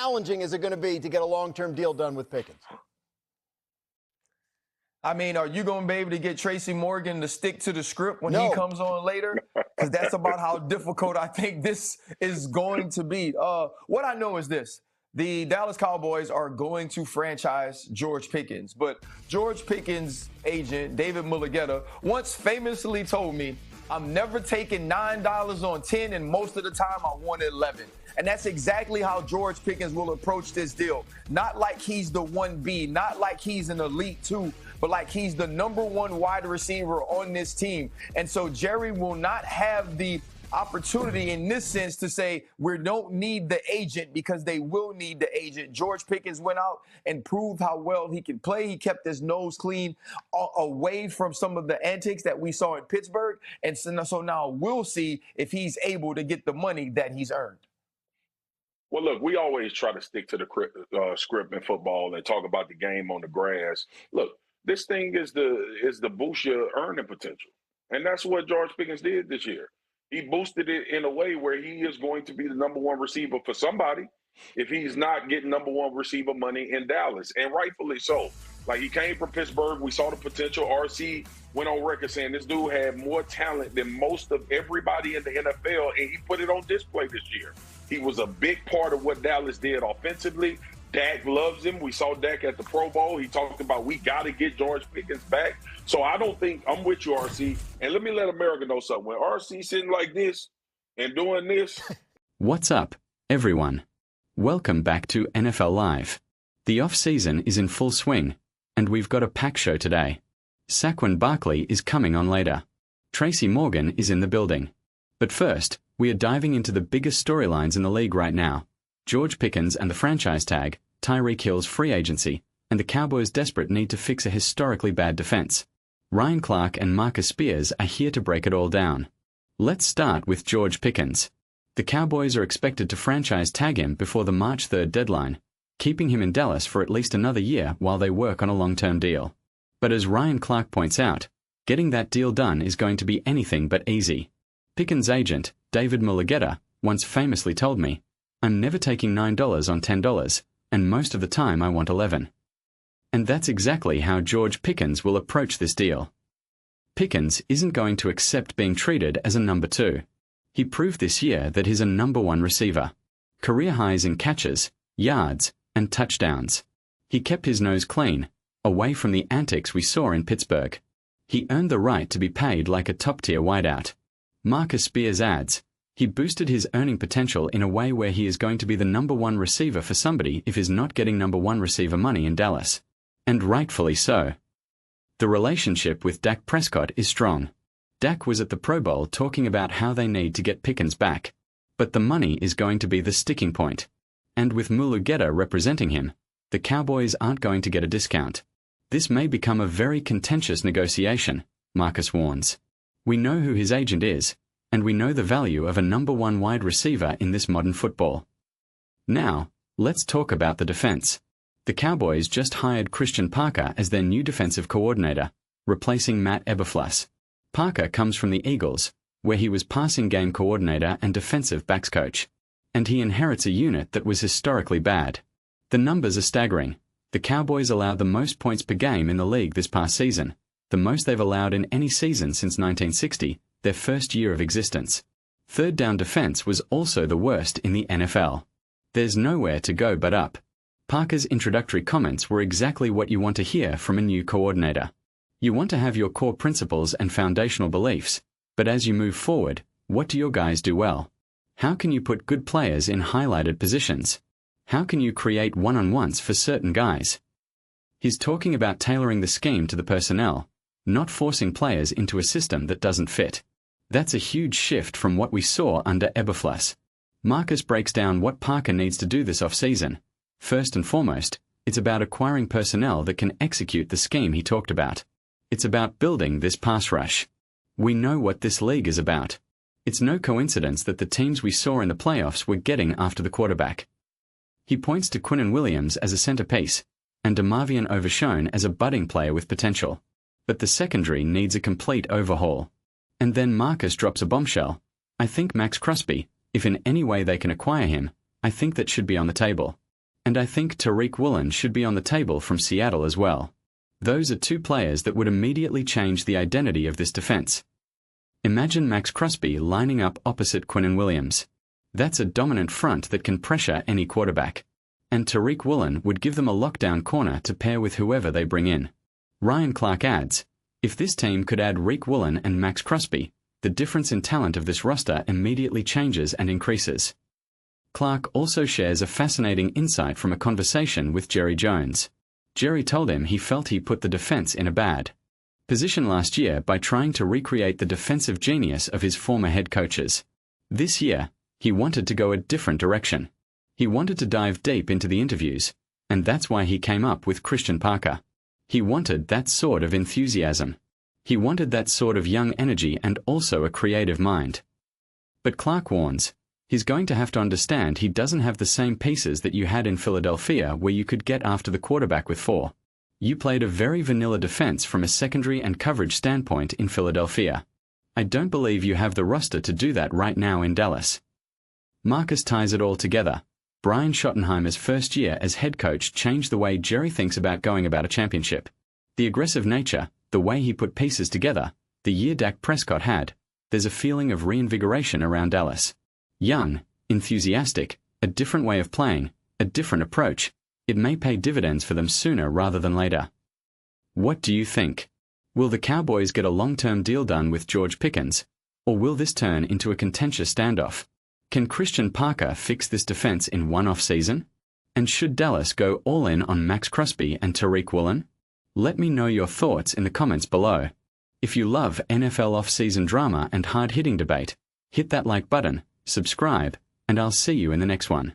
challenging is it going to be to get a long-term deal done with Pickens? I mean, are you going to be able to get Tracy Morgan to stick to the script when he comes on later? Because that's about how difficult I think this is going to be. What I know is this. The Dallas Cowboys are going to franchise George Pickens. But George Pickens' agent, David Mulligetta, once famously told me, I'm never taking $9 on 10, and most of the time I want 11. And that's exactly how George Pickens will approach this deal. Not like he's the 1B, not like he's an elite 2, but like he's the number 1 wide receiver on this team. And so Jerry will not have the opportunity in this sense to say we don't need the agent, because they will need the agent. George Pickens went out and proved how well he can play. He kept his nose clean, away from some of the antics that we saw in Pittsburgh. And so now we'll see if he's able to get the money that he's earned. Well, look, we always try to stick to the script in football and talk about the game on the grass. Look, this thing is the boost your earning potential. And that's what George Pickens did this year. He boosted it in a way where he is going to be the number 1 receiver for somebody if he's not getting number 1 receiver money in Dallas, and rightfully so. Like, he came from Pittsburgh. We saw the potential. RC went on record saying this dude had more talent than most of everybody in the NFL, and he put it on display this year. He was a big part of what Dallas did offensively. Dak loves him. We saw Dak at the Pro Bowl. He talked about we got to get George Pickens back. So I don't think – I'm with you, RC. And let me let America know something. When RC sitting like this and doing this – What's up, everyone? Welcome back to NFL Live. The off-season is in full swing, and we've got a packed show today. Saquon Barkley is coming on later. Tracy Morgan is in the building. But first, we are diving into the biggest storylines in the league right now. George Pickens and the franchise tag, Tyreek Hill's free agency, and the Cowboys' desperate need to fix a historically bad defense. Ryan Clark and Marcus Spears are here to break it all down. Let's start with George Pickens. The Cowboys are expected to franchise tag him before the March 3rd deadline, keeping him in Dallas for at least another year while they work on a long-term deal. But as Ryan Clark points out, getting that deal done is going to be anything but easy. Pickens' agent, David Mulligetta, once famously told me, I'm never taking $9 on $10, and most of the time I want 11. And that's exactly how George Pickens will approach this deal. Pickens isn't going to accept being treated as a number 2. He proved this year that he's a number 1 receiver. Career highs in catches, yards, and touchdowns. He kept his nose clean, away from the antics we saw in Pittsburgh. He earned the right to be paid like a top-tier wideout. Marcus Spears adds, he boosted his earning potential in a way where he is going to be the number 1 receiver for somebody if he's not getting number 1 receiver money in Dallas. And rightfully so. The relationship with Dak Prescott is strong. Dak was at the Pro Bowl talking about how they need to get Pickens back. But the money is going to be the sticking point. And with Mulligetta representing him, the Cowboys aren't going to get a discount. This may become a very contentious negotiation, Marcus warns. We know who his agent is, and we know the value of a number 1 wide receiver in this modern football. Now, let's talk about the defense. The Cowboys just hired Christian Parker as their new defensive coordinator, replacing Matt Eberflus. Parker comes from the Eagles, where he was passing game coordinator and defensive backs coach. And he inherits a unit that was historically bad. The numbers are staggering. The Cowboys allowed the most points per game in the league this past season, the most they've allowed in any season since 1960, their first year of existence. Third down defense was also the worst in the NFL. There's nowhere to go but up. Parker's introductory comments were exactly what you want to hear from a new coordinator. You want to have your core principles and foundational beliefs, but as you move forward, what do your guys do well? How can you put good players in highlighted positions? How can you create one-on-ones for certain guys? He's talking about tailoring the scheme to the personnel, not forcing players into a system that doesn't fit. That's a huge shift from what we saw under Eberflus. Marcus breaks down what Parker needs to do this offseason. First and foremost, it's about acquiring personnel that can execute the scheme he talked about. It's about building this pass rush. We know what this league is about. It's no coincidence that the teams we saw in the playoffs were getting after the quarterback. He points to Quinnen Williams as a centerpiece, and DeMarvion Overshown as a budding player with potential. But the secondary needs a complete overhaul. And then Marcus drops a bombshell. I think Maxx Crosby, if in any way they can acquire him, I think that should be on the table. And I think Tyreek Woolen should be on the table from Seattle as well. Those are two players that would immediately change the identity of this defense. Imagine Maxx Crosby lining up opposite Quinnen Williams. That's a dominant front that can pressure any quarterback. And Tyreek Woolen would give them a lockdown corner to pair with whoever they bring in. Ryan Clark adds, if this team could add Tyreek Woolen and Maxx Crosby, the difference in talent of this roster immediately changes and increases. Clark also shares a fascinating insight from a conversation with Jerry Jones. Jerry told him he felt he put the defense in a bad position last year by trying to recreate the defensive genius of his former head coaches. This year, he wanted to go a different direction. He wanted to dive deep into the interviews, and that's why he came up with Christian Parker. He wanted that sort of enthusiasm. He wanted that sort of young energy and also a creative mind. But Clark warns, he's going to have to understand he doesn't have the same pieces that you had in Philadelphia where you could get after the quarterback with 4. You played a very vanilla defense from a secondary and coverage standpoint in Philadelphia. I don't believe you have the roster to do that right now in Dallas. Marcus ties it all together. Brian Schottenheimer's first year as head coach changed the way Jerry thinks about going about a championship. The aggressive nature, the way he put pieces together, the year Dak Prescott had, there's a feeling of reinvigoration around Dallas. Young, enthusiastic, a different way of playing, a different approach. It may pay dividends for them sooner rather than later. What do you think? Will the Cowboys get a long-term deal done with George Pickens, or will this turn into a contentious standoff? Can Christian Parker fix this defense in one off-season? And should Dallas go all in on Maxx Crosby and Tyreek Woolen? Let me know your thoughts in the comments below. If you love NFL off-season drama and hard-hitting debate, hit that like button, subscribe, and I'll see you in the next one.